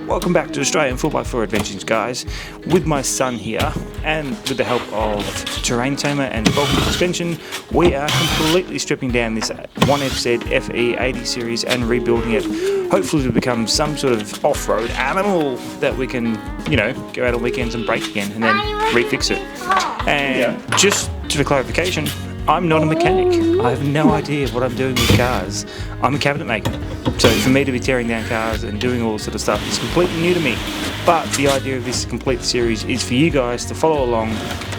Welcome back to Australian 4x4 Adventures, guys. With my son here, and with the help of Terrain Tamer and Fabricating suspension, we are completely stripping down this 1FZ FE 80 series and rebuilding it, hopefully to become some sort of off-road animal that we can, you know, go out on weekends and break again and then refix it. And just for clarification, I'm not a mechanic. I have no idea what I'm doing with cars. I'm a cabinet maker. So for me to be tearing down cars and doing all this sort of stuff is completely new to me. But the idea of this complete series is for you guys to follow along,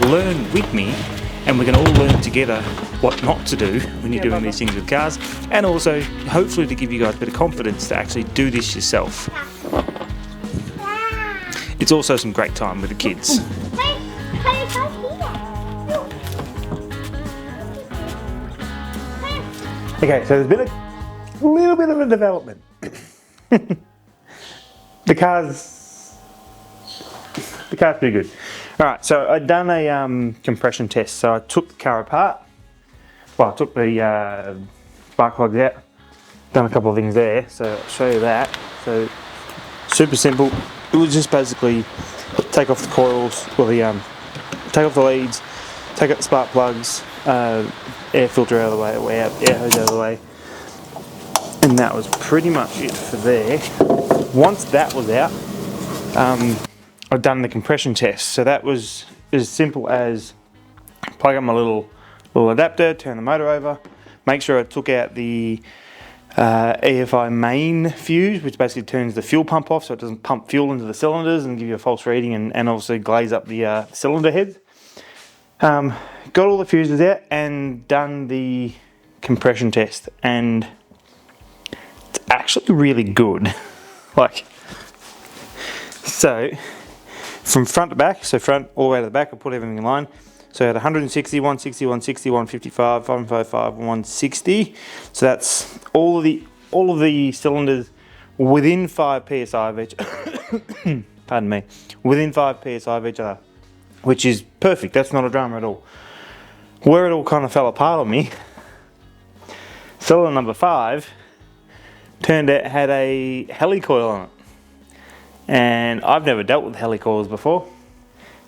learn with me, and we can all learn together what not to do when you're doing these things with cars, and also hopefully to give you guys a bit of confidence to actually do this yourself. It's also some great time with the kids. Okay, so there's been a little bit of a development. The car's pretty good. Alright, so I'd done a compression test. So I took the car apart. Well, I took the spark plugs out. Done a couple of things there, so I'll show you that. So, super simple. It was just basically take off the coils, or the take off the leads, take out the spark plugs, air filter out of the way, air hose out of the way, and that was pretty much it for there. Once that was out, I'd done the compression test. So that was as simple as plug up my little adapter, turn the motor over, make sure I took out the EFI main fuse, which basically turns the fuel pump off so it doesn't pump fuel into the cylinders and give you a false reading, and obviously glaze up the cylinder heads. Got all the fuses out and done the compression test, and it's actually really good. Like, so from front to back, so front all the way to the back, I put everything in line. So I had 160, 160, 160, 155, 555, 160. So that's all of the cylinders within 5 psi of each. Pardon me, within 5 psi of each other, which is perfect. That's not a drama at all. Where it all kind of fell apart on me, cylinder number 5 turned out had a helicoil on it, and I've never dealt with helicoils before.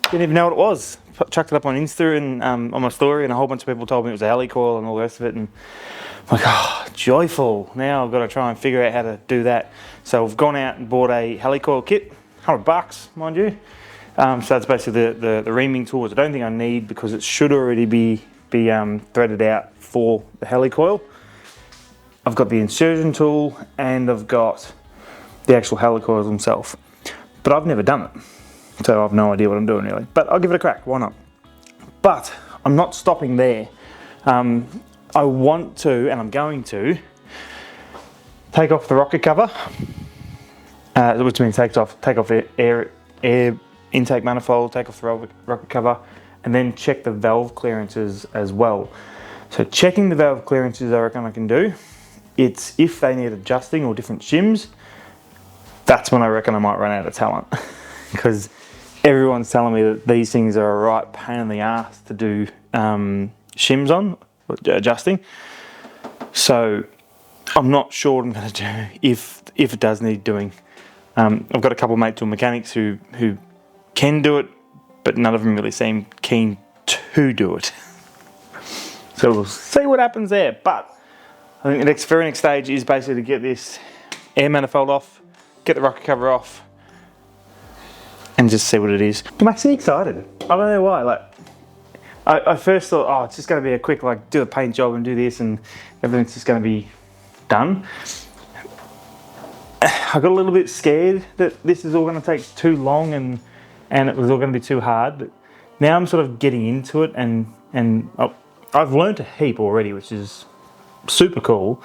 Didn't even know what it was. Chucked it up on Insta and on my story, and a whole bunch of people told me it was a helicoil and all the rest of it, and I'm like, oh, joyful. Now I've got to try and figure out how to do that. So I've gone out and bought a helicoil kit, $100, mind you. So that's basically the reaming tools. I don't think I need, because it should already be threaded out for the helicoil. I've got the insertion tool and I've got the actual helicoils themselves, but I've never done it, so I've no idea what I'm doing really. But I'll give it a crack. Why not? But I'm not stopping there. I want to, and I'm going to, take off the rocket cover, which means take off the air intake manifold, take off the rocket cover, and then check the valve clearances as well. So checking the valve clearances, I reckon I can do. It's if they need adjusting or different shims, that's when I reckon I might run out of talent. Because everyone's telling me that these things are a right pain in the ass to do shims on, adjusting. So I'm not sure what I'm going to do if it does need doing. I've got a couple of mates who are mechanics who can do it, but none of them really seem keen to do it. So we'll see what happens there. But I think the very next stage is basically to get this air manifold off, get the rocket cover off, and just see what it is. I'm actually excited. I don't know why. Like, I first thought, oh, it's just going to be a quick, like, do a paint job and do this, and everything's just going to be done. I got a little bit scared that this is all going to take too long and it was all going to be too hard. But now I'm sort of getting into it, and I've learned a heap already, which is super cool.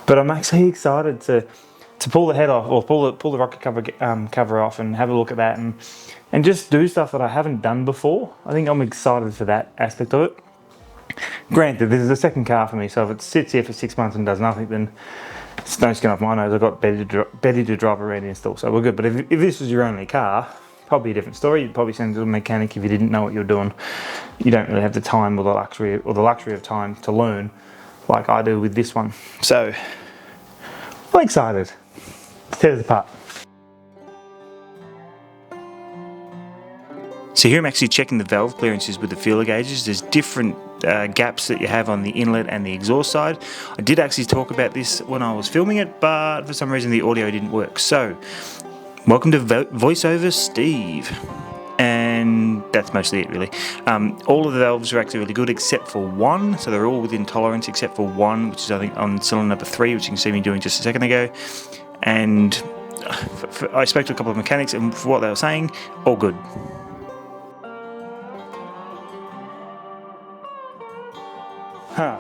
But I'm actually excited to pull the head off, or pull the rocket cover off, and have a look at that, and just do stuff that I haven't done before. I think I'm excited for that aspect of it. Granted, this is the second car for me, so if it sits here for 6 months and does nothing, then it's no skin off my nose. I've got Betty to drive around and install, so we're good. But if this was your only car, probably a different story. You'd probably send it to a mechanic if you didn't know what you're doing. You don't really have the time or the luxury of time to learn like I do with this one. So I'm excited. Let's tear this apart. So here I'm actually checking the valve clearances with the feeler gauges. There's different gaps that you have on the inlet and the exhaust side. I did actually talk about this when I was filming it, but for some reason the audio didn't work. So, welcome to VoiceOver Steve. And that's mostly it, really. All of the valves are actually really good except for one, so they're all within tolerance except for one, which is I think on cylinder number 3, which you can see me doing just a second ago. And I spoke to a couple of mechanics, and for what they were saying, all good.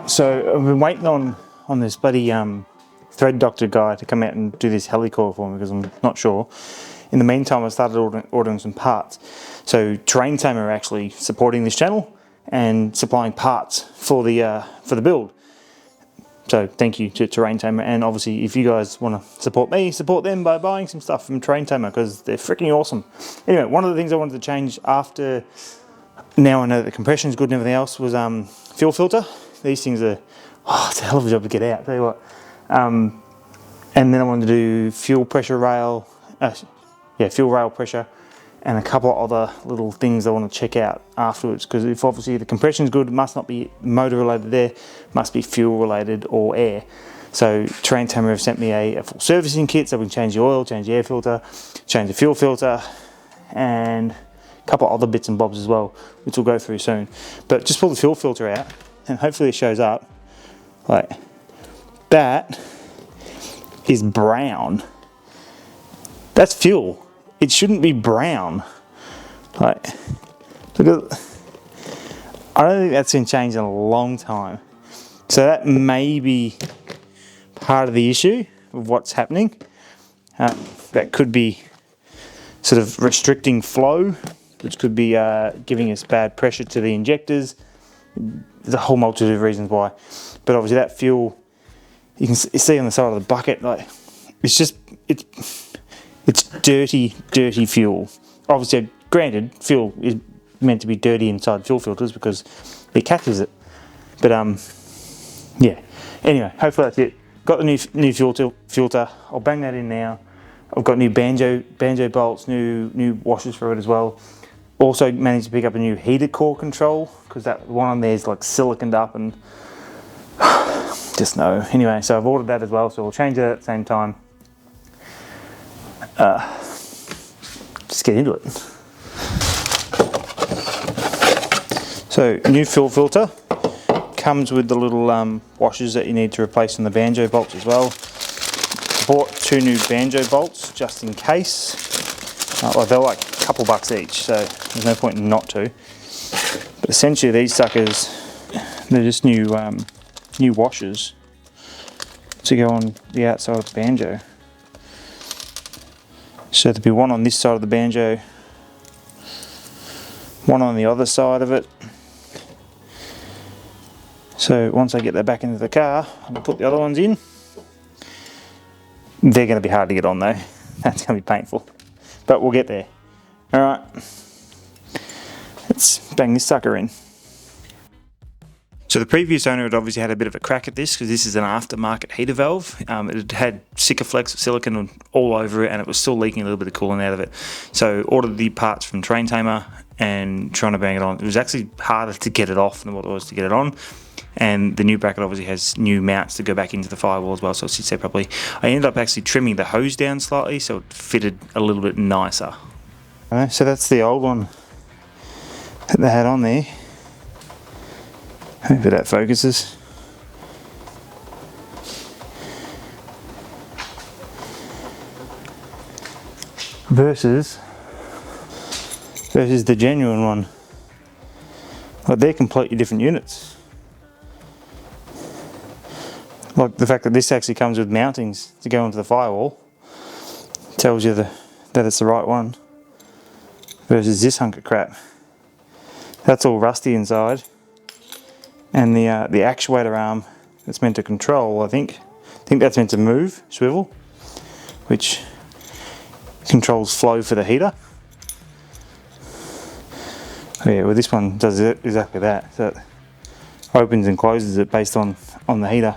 So I've been waiting on this bloody thread doctor guy to come out and do this helicoil for me because I'm not sure. In the meantime, I started ordering some parts. So Terrain Tamer are actually supporting this channel and supplying parts for the build. So thank you to Terrain Tamer, and obviously if you guys want to support me, support them by buying some stuff from Terrain Tamer because they're freaking awesome. Anyway, one of the things I wanted to change after, now I know that the compression is good and everything else, was fuel filter. These things are, it's a hell of a job to get out, tell you what. And then I wanted to do fuel pressure rail, fuel rail pressure, and a couple of other little things I want to check out afterwards, because if obviously the compression is good, it must not be motor related there, must be fuel related or air. So Terrain Tamer have sent me a full servicing kit, so we can change the oil, change the air filter, change the fuel filter, and a couple of other bits and bobs as well, which we'll go through soon. But just pull the fuel filter out, and hopefully it shows up. Like, that is brown. That's fuel. It shouldn't be brown. Like, look at, I don't think that's been changed in a long time. So that may be part of the issue of what's happening. That could be sort of restricting flow, which could be giving us bad pressure to the injectors. There's a whole multitude of reasons why. But obviously that fuel, you can see on the side of the bucket, like, it's dirty fuel. Obviously, granted, fuel is meant to be dirty inside fuel filters because it catches it. But yeah. Anyway, hopefully that's it. Got the new fuel filter. I'll bang that in now. I've got new banjo bolts, new washers for it as well. Also managed to pick up a new Helicoil control because that one on there is like siliconed up and just no. Anyway, so I've ordered that as well, so we'll change it at the same time. Just get into it. So new fuel filter comes with the little washers that you need to replace on the banjo bolts as well. Bought 2 new banjo bolts just in case. Well, they're like a couple bucks each, so there's no point in not to. But essentially these suckers, they're just new washers to go on the outside of the banjo. So there'll be one on this side of the banjo, one on the other side of it. So once I get that back into the car, I'll put the other ones in. They're going to be hard to get on though. That's going to be painful. But we'll get there. Alright. Let's bang this sucker in. So the previous owner had obviously had a bit of a crack at this because this is an aftermarket heater valve. It had Sikaflex silicon all over it and it was still leaking a little bit of coolant out of it. So ordered the parts from Terrain Tamer and trying to bang it on. It was actually harder to get it off than what it was to get it on. And the new bracket obviously has new mounts to go back into the firewall as well, so it sits there properly. I ended up actually trimming the hose down slightly so it fitted a little bit nicer. Alright, so that's the old one that they had on there. Hopefully that focuses. Versus the genuine one. Like, they're completely different units. Like the fact that this actually comes with mountings to go into the firewall tells you that it's the right one. Versus this hunk of crap. That's all rusty inside. And the actuator arm that's meant to control, I think that's meant to move, swivel, which controls flow for the heater. Oh yeah, well this one does exactly that. So it opens and closes it based on the heater.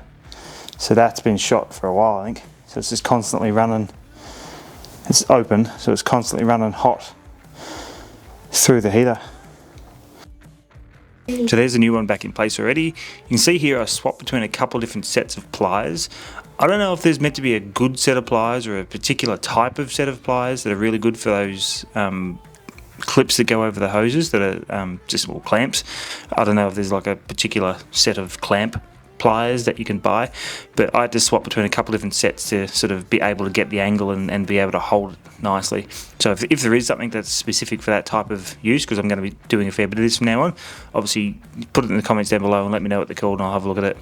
So that's been shot for a while, I think. So it's just constantly running. It's open, so it's constantly running hot through the heater. So there's a new one back in place already. You can see here I swapped between a couple different sets of pliers. I don't know if there's meant to be a good set of pliers or a particular type of set of pliers that are really good for those clips that go over the hoses that are just all clamps. I don't know if there's like a particular set of clamp pliers that you can buy, but I had to swap between a couple different sets to sort of be able to get the angle and be able to hold it nicely. So if there is something that's specific for that type of use, because I'm going to be doing a fair bit of this from now on, obviously put it in the comments down below and let me know what they're called and I'll have a look at it.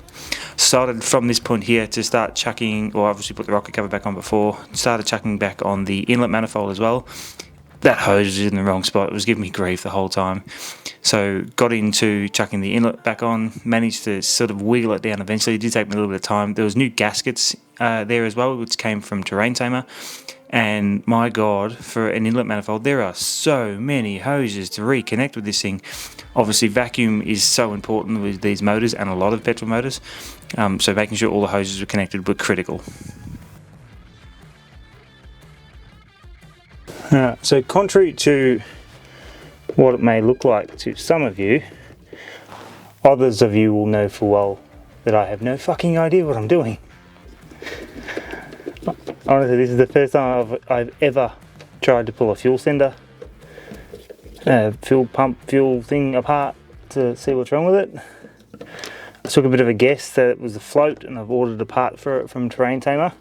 Started from this point here to start chucking, or obviously put the rocket cover back on before, started chucking back on the inlet manifold as well. That hose was in the wrong spot, it was giving me grief the whole time. So got into chucking the inlet back on, managed to sort of wiggle it down eventually. It did take me a little bit of time. There was new gaskets there as well, which came from Terrain Tamer. And my God, for an inlet manifold, there are so many hoses to reconnect with this thing. Obviously vacuum is so important with these motors and a lot of petrol motors. So making sure all the hoses were connected were critical. So contrary to what it may look like to some of you, others of you will know full well that I have no fucking idea what I'm doing. Honestly, this is the first time I've ever tried to pull a fuel sender, fuel pump, fuel thing apart to see what's wrong with it. I took a bit of a guess that it was a float and I've ordered a part for it from Terrain Tamer.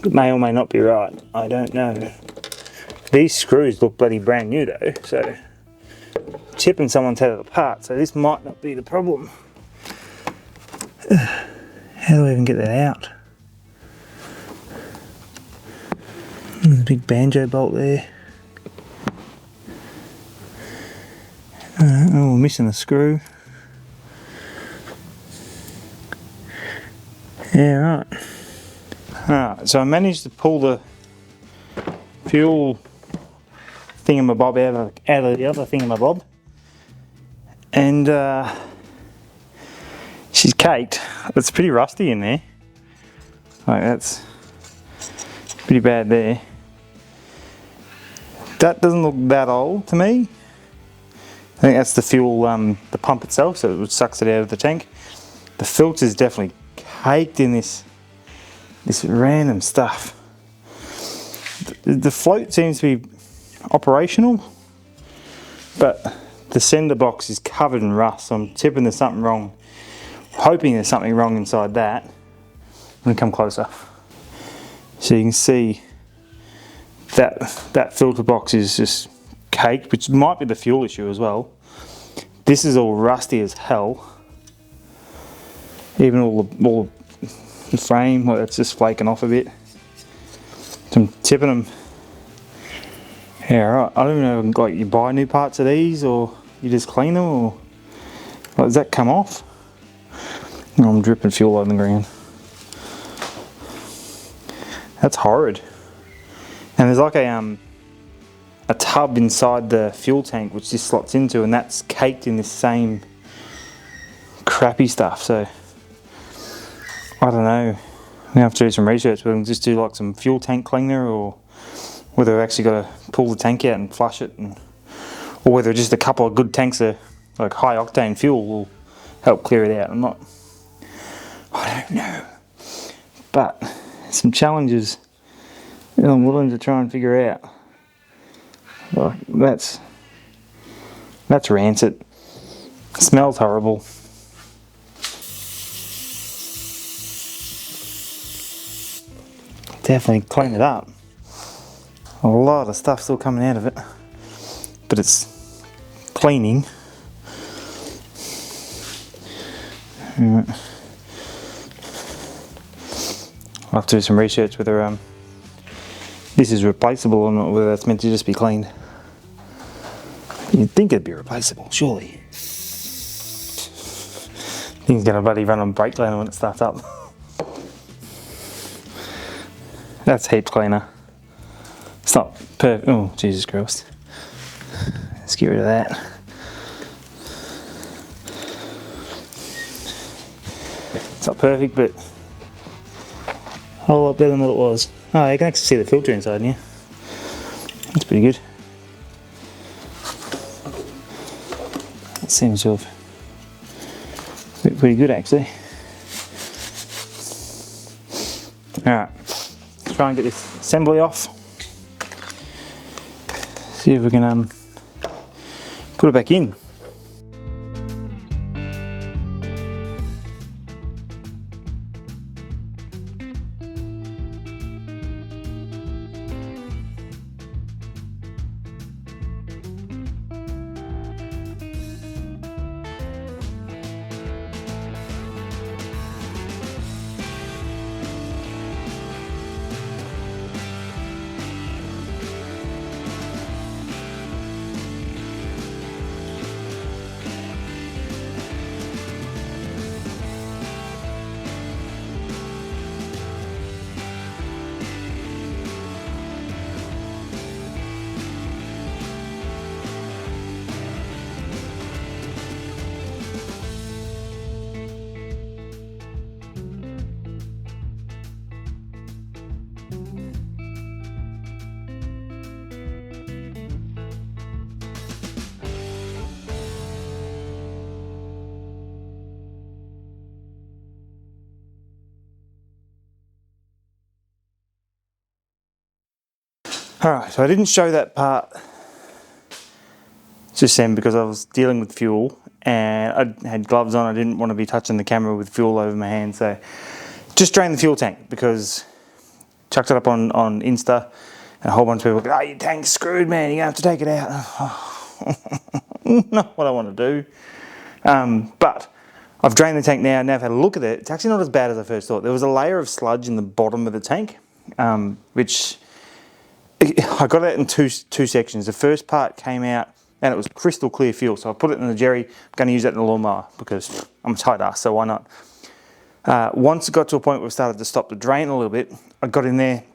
It may or may not be right, I don't know. These screws look bloody brand new though, so chipping someone's head apart, so this might not be the problem. How do I even get that out? There's a big banjo bolt there. Oh, we're missing a screw. Yeah, right. Alright, so I managed to pull the fuel thingamabob out of the other thingamabob, and she's caked. It's pretty rusty in there. Like, that's pretty bad there. That doesn't look that old to me. I think that's the fuel, the pump itself, so it sucks it out of the tank. The filter's definitely caked in this random stuff. The float seems to be operational, but the sender box is covered in rust, so I'm tipping there's something wrong, hoping there's something wrong inside that. I'm going to come closer. So you can see that filter box is just caked, which might be the fuel issue as well. This is all rusty as hell. Even all the frame, well, it's just flaking off a bit. So I'm tipping them. Yeah, right. I don't know, like, you buy new parts of these or you just clean them, or like, does that come off? Oh, I'm dripping fuel on the ground. That's horrid. And there's like a tub inside the fuel tank which this slots into, and that's caked in this same crappy stuff. So I don't know. We have to do some research. We'll just do like some fuel tank cleaner, or whether we've actually got to pull the tank out and flush it, or whether just a couple of good tanks of like high octane fuel will help clear it out. I don't know. But some challenges that I'm willing to try and figure out. Like, that's rancid. It smells horrible. Definitely clean it up. A lot of stuff still coming out of it, but it's cleaning. Right. I'll have to do some research whether this is replaceable or not, whether that's meant to just be cleaned. You'd think it'd be replaceable, surely. Thing's gonna bloody run on brake cleaner when it starts up. That's heap cleaner. It's not perfect. Oh, Jesus Christ. Let's get rid of that. It's not perfect, but a whole lot better than what it was. Oh, you can actually see the filter inside here. That's pretty good. That seems to have been pretty good actually. Alright, let's try and get this assembly off. See if we can put it back in. Alright, so I didn't show that part just then because I was dealing with fuel and I had gloves on. I didn't want to be touching the camera with fuel over my hand, so just drained the fuel tank because chucked it up on Insta and a whole bunch of people go, "Oh, your tank's screwed, man, you're going to have to take it out." Not what I want to do. But I've drained the tank now I've had a look at it. It's actually not as bad as I first thought. There was a layer of sludge in the bottom of the tank, which I got it in two sections. The first part came out and it was crystal clear fuel, so I put it in the jerry. I'm going to use that in the lawnmower because I'm a tight ass, so why not? Once it got to a point where it started to stop the drain a little bit, I got in there,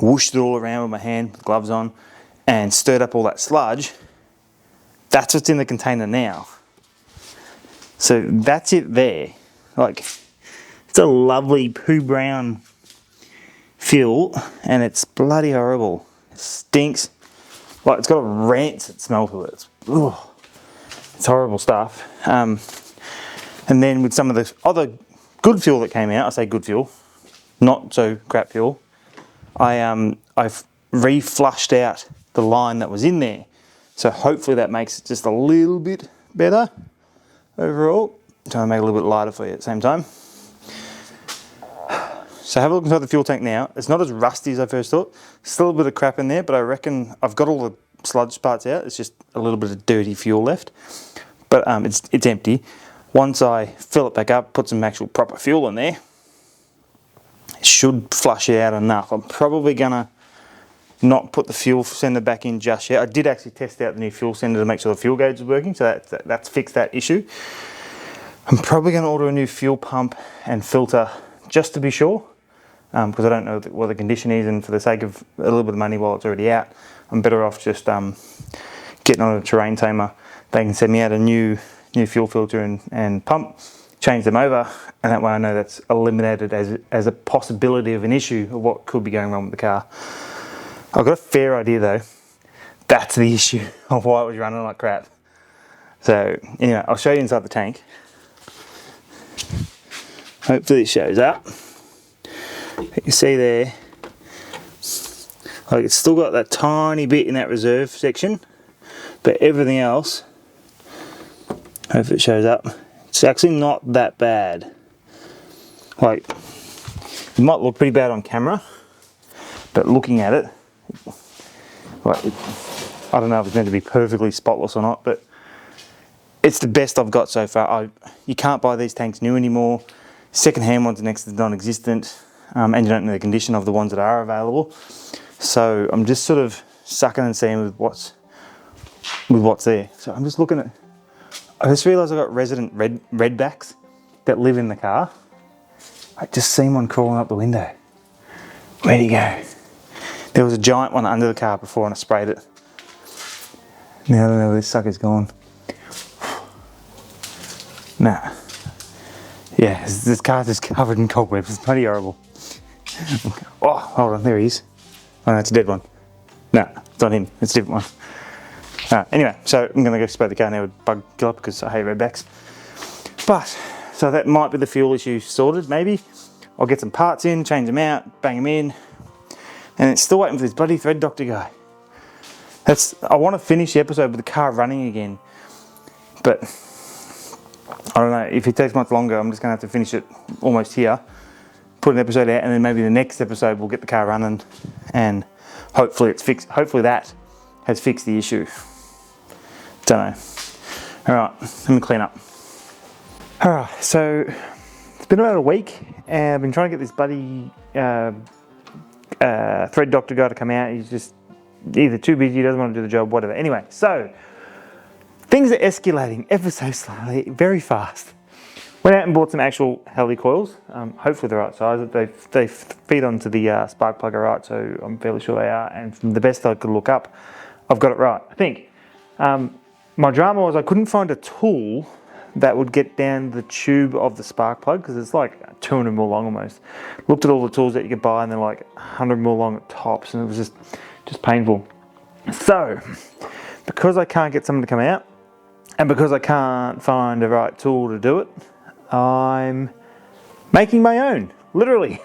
whooshed it all around with my hand, with gloves on, and stirred up all that sludge. That's what's in the container now. So that's it there. Like, it's a lovely poo brown fuel and it's bloody horrible. It stinks. Like, it's got a rancid smell to it. It's horrible stuff. And then with some of the other good fuel that came out, I say good fuel, not so crap fuel, I've re-flushed out the line that was in there. So hopefully that makes it just a little bit better overall. Trying to make it a little bit lighter for you at the same time. So have a look inside the fuel tank now. It's not as rusty as I first thought. Still a bit of crap in there, but I reckon I've got all the sludge parts out. It's just a little bit of dirty fuel left. But it's empty. Once I fill it back up, put some actual proper fuel in there, it should flush it out enough. I'm probably gonna not put the fuel sender back in just yet. I did actually test out the new fuel sender to make sure the fuel gauge is working, so that's fixed that issue. I'm probably gonna order a new fuel pump and filter just to be sure. Because I don't know what the condition is, and for the sake of a little bit of money while it's already out, I'm better off just getting on a terrain tamer. They can send me out a new fuel filter and pump, change them over, and that way I know that's eliminated as a possibility of an issue of what could be going wrong with the car. I've got a fair idea though, that's the issue of why it was running like crap. So anyway, I'll show you inside the tank. Hopefully it shows up. You can see there, like, it's still got that tiny bit in that reserve section, but everything else, hopefully it shows up, it's actually not that bad. Like, it might look pretty bad on camera, but looking at it, like, I don't know if it's meant to be perfectly spotless or not, but it's the best I've got so far. You can't buy these tanks new anymore. Second-hand ones are next to non-existent. And you don't know the condition of the ones that are available. So I'm just sort of sucking and seeing with what's there. So I'm just looking at, I just realised I've got resident redbacks that live in the car. I just seen one crawling up the window. Where'd he go? There was a giant one under the car before and I sprayed it. Now I don't know where this sucker's gone. Nah. Yeah, this car's just covered in cobwebs. It's pretty horrible. Oh, hold on, there he is. Oh no, it's a dead one. No, it's not him, it's a different one. Anyway, so I'm going to go spray the car now with bug killer because I hate redbacks. But, so that might be the fuel issue sorted, maybe. I'll get some parts in, change them out, bang them in. And it's still waiting for this bloody thread doctor guy. I want to finish the episode with the car running again. But, I don't know, if it takes much longer, I'm just going to have to finish it almost here. Put an episode out, and then maybe the next episode we'll get the car running. And hopefully it's fixed. Hopefully that has fixed the issue. Don't know. Alright, let me clean up. Alright, so it's been about a week and I've been trying to get this bloody thread doctor guy to come out. He's just either too busy, doesn't want to do the job, whatever. Anyway, so things are escalating ever so slowly, very fast. Went out and bought some actual helicoils, hopefully the right size. They feed onto the spark plug right, so I'm fairly sure they are. And from the best I could look up, I've got it right, I think. My drama was I couldn't find a tool that would get down the tube of the spark plug because it's like 200 mil long almost. Looked at all the tools that you could buy and they're like 100 mil long at tops, and it was just painful. So, because I can't get someone to come out and because I can't find the right tool to do it, I'm making my own, literally.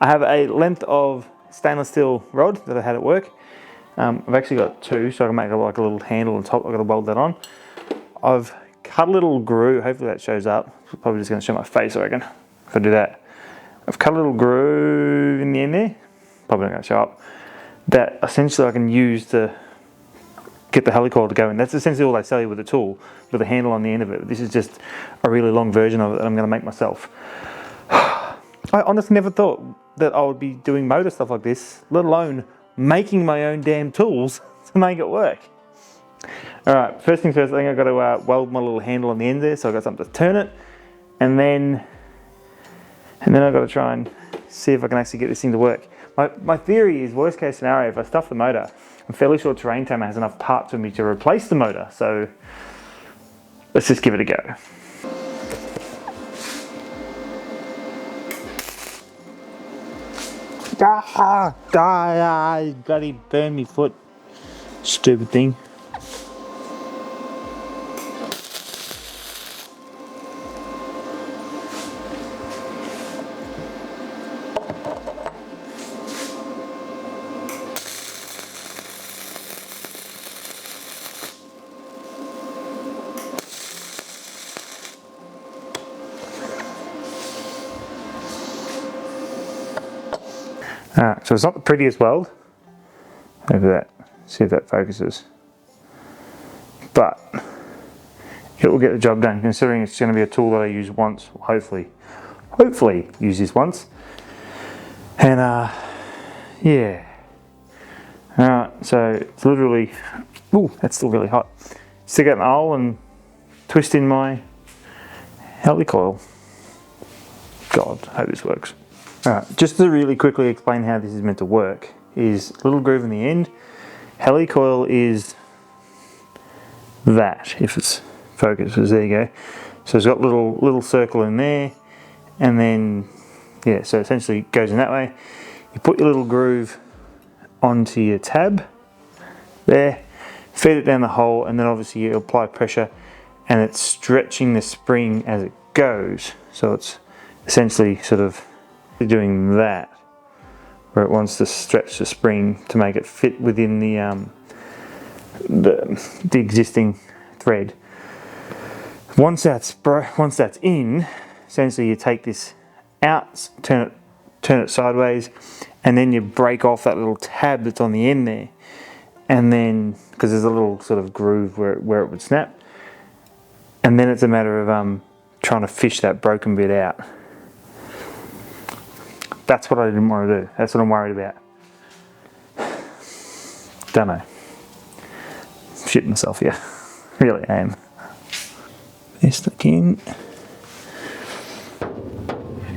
I have a length of stainless steel rod that I had at work. I've actually got two, so I can make like a little handle on top. I've got to weld that on. I've cut a little groove, hopefully that shows up. Probably just going to show my face, I reckon, if I do that. I've cut a little groove in the end there, probably not going to show up, that essentially I can use to get the helicoil to go in. That's essentially all they sell you with a tool, with a handle on the end of it. This is just a really long version of it that I'm going to make myself. I honestly never thought that I would be doing motor stuff like this, let alone making my own damn tools to make it work. Alright, first things first, I think I've got to weld my little handle on the end there, so I've got something to turn it, and then I've got to try and see if I can actually get this thing to work. My theory is, worst case scenario, if I stuff the motor, I'm fairly sure Terrain Tamer has enough parts for me to replace the motor, so let's just give it a go. Bloody burned me foot. Stupid thing. Alright, so it's not the prettiest weld. Look at that. See if that focuses. But it will get the job done, considering it's going to be a tool that I use once, hopefully use this once. And yeah. Alright, so it's literally, ooh, that's still really hot. Stick it in the hole and twist in my helicoil. God, I hope this works. Alright, just to really quickly explain how this is meant to work, is a little groove in the end. Helicoil is that, if it's focuses, there you go. So it's got little circle in there, and then, yeah, so essentially it goes in that way. You put your little groove onto your tab, there, feed it down the hole, and then obviously you apply pressure, and it's stretching the spring as it goes. So it's essentially sort of doing that, where it wants to stretch the spring to make it fit within the existing thread. Once that's in, essentially you take this out, turn it sideways, and then you break off that little tab that's on the end there, and then because there's a little sort of groove where it would snap, and then it's a matter of trying to fish that broken bit out. That's what I didn't want to do. That's what I'm worried about. Don't know. Shitting myself here. Really I am. This stuck in.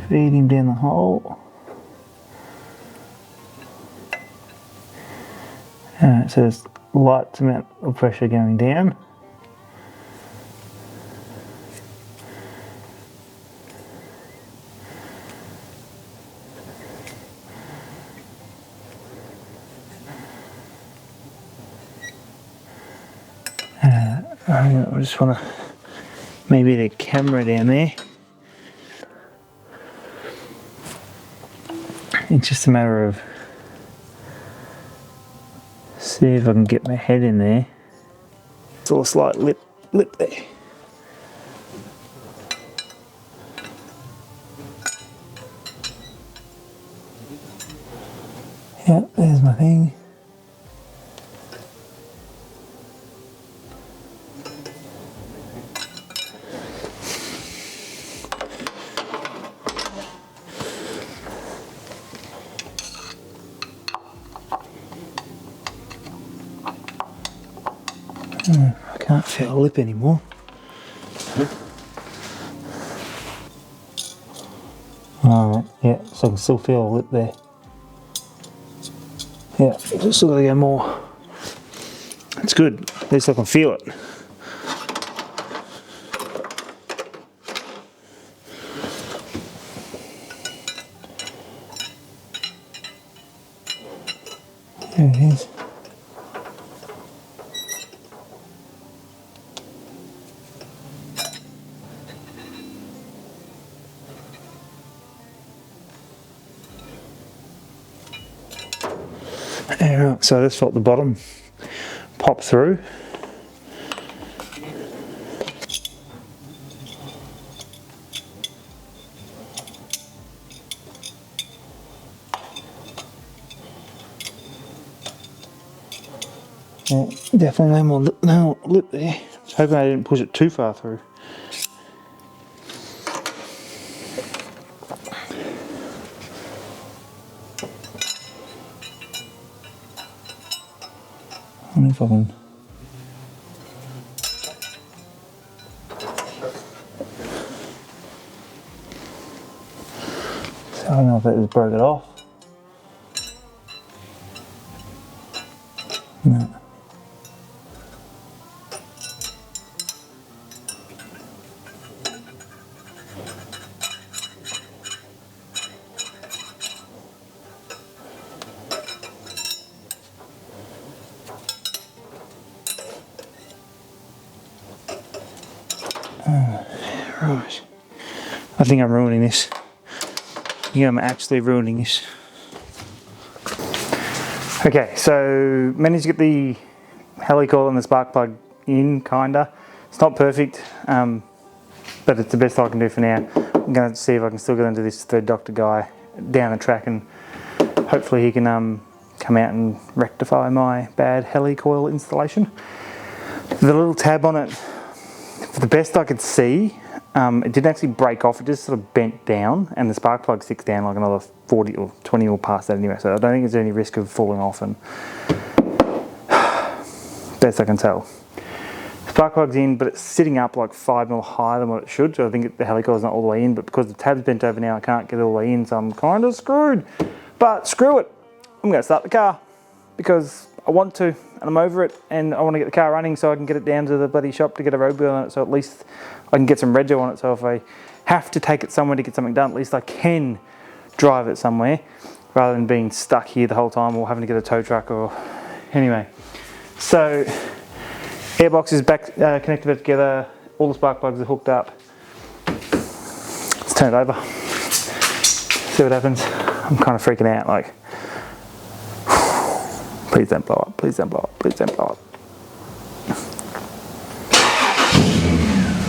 Feed him down the hole. Alright, so there's light amount of pressure going down. I just want to maybe the camera down there. It's just a matter of see if I can get my head in there. It's all a slight lip there. Yeah, there's my thing. I can't feel a lip anymore. Alright, yeah, so I can still feel a lip there. Yeah, just still gotta go more. That's good, at least I can feel it. There it is. Alright, so I just felt the bottom pop through. Yeah, definitely no lip there. Just hoping I didn't push it too far through. I wonder if I can. So I don't know if that just broke it off. No. Right. I think I'm ruining this. Yeah, I'm actually ruining this. Okay, so managed to get the helicoil and the spark plug in, kinda. It's not perfect, but it's the best I can do for now. I'm going to see if I can still get into this third doctor guy down the track, and hopefully he can come out and rectify my bad helicoil installation. The little tab on it, for the best I could see, it didn't actually break off, it just sort of bent down, and the spark plug sticks down like another 40 or 20 mil past that anyway, so I don't think there's any risk of falling off, and best I can tell. Spark plug's in, but it's sitting up like 5 mil higher than what it should, so I think the helicoil's not all the way in, but because the tab's bent over now, I can't get it all the way in, so I'm kind of screwed. But screw it, I'm going to start the car, because I want to, and I'm over it, and I want to get the car running so I can get it down to the bloody shop to get a road wheel on it, so at least I can get some rego on it, so if I have to take it somewhere to get something done, at least I can drive it somewhere, rather than being stuck here the whole time or having to get a tow truck or... Anyway, so airbox is back connected back together, all the spark plugs are hooked up. Let's turn it over, see what happens. I'm kind of freaking out, like, please don't blow up, please don't blow up, please don't blow up.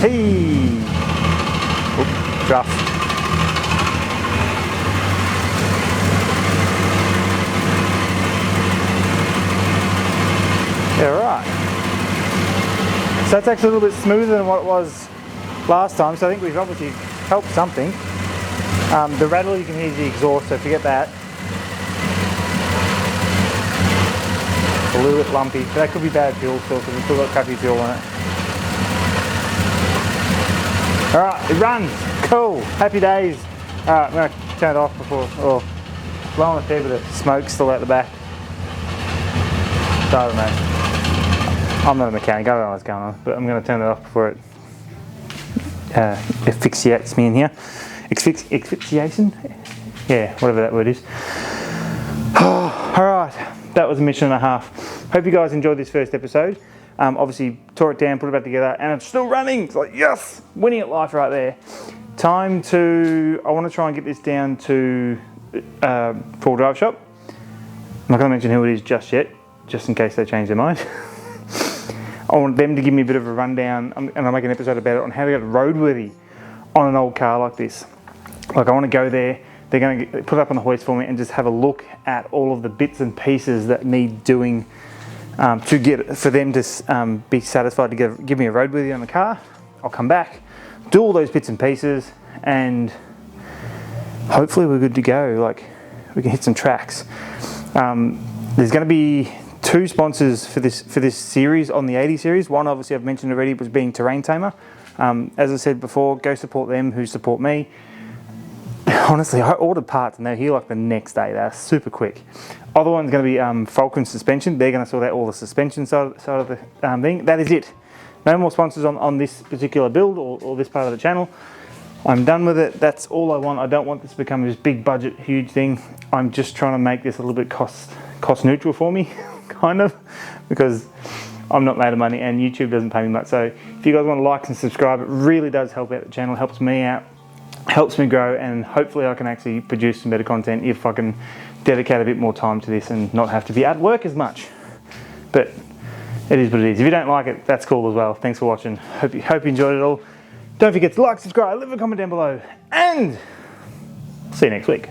Hey! Oop, rough. Yeah, right. So that's actually a little bit smoother than what it was last time, so I think we've obviously helped something. The rattle you can hear is the exhaust, so forget that. A little bit lumpy, but that could be bad fuel still because we've still got crappy fuel on it. Alright, it runs! Cool! Happy days! Alright, I'm going to turn it off before, or blowing a fair bit of smoke still out the back. So I don't know. I'm not a mechanic, I don't know what's going on, but I'm going to turn it off before it asphyxiates me in here. Asphyxiation? Yeah, whatever that word is. Alright, that was a mission and a half. Hope you guys enjoyed this first episode. Obviously tore it down, put it back together, and it's still running. It's like, yes, winning at life right there. Time to, I want to try and get this down to full drive shop. I'm not going to mention who it is just yet, just in case they change their mind. I want them to give me a bit of a rundown, and I'll make an episode about it, on how to get roadworthy on an old car like this. Like, I want to go there, they're going to put it up on the hoist for me and just have a look at all of the bits and pieces that need doing for them to be satisfied to give me a roadworthy on the car. I'll come back, do all those bits and pieces, and hopefully we're good to go. Like, we can hit some tracks. There's going to be 2 sponsors for this series on the 80 series. One, obviously, I've mentioned already, was being Terrain Tamer. As I said before, go support them who support me. Honestly, I ordered parts and they're here like the next day. They're super quick. Other one's going to be Falcon Suspension. They're going to sort out all the suspension side of the thing. That is it. No more sponsors on this particular build or this part of the channel. I'm done with it. That's all I want. I don't want this to become this big budget, huge thing. I'm just trying to make this a little bit cost neutral for me, kind of, because I'm not made of money and YouTube doesn't pay me much. So if you guys want to like and subscribe, it really does help out the channel, helps me out, helps me grow, and hopefully I can actually produce some better content if I can dedicate a bit more time to this and not have to be at work as much. But it is what it is. If you don't like it, that's cool as well. Thanks for watching. Hope you enjoyed it all. Don't forget to like, subscribe, leave a comment down below, and see you next week.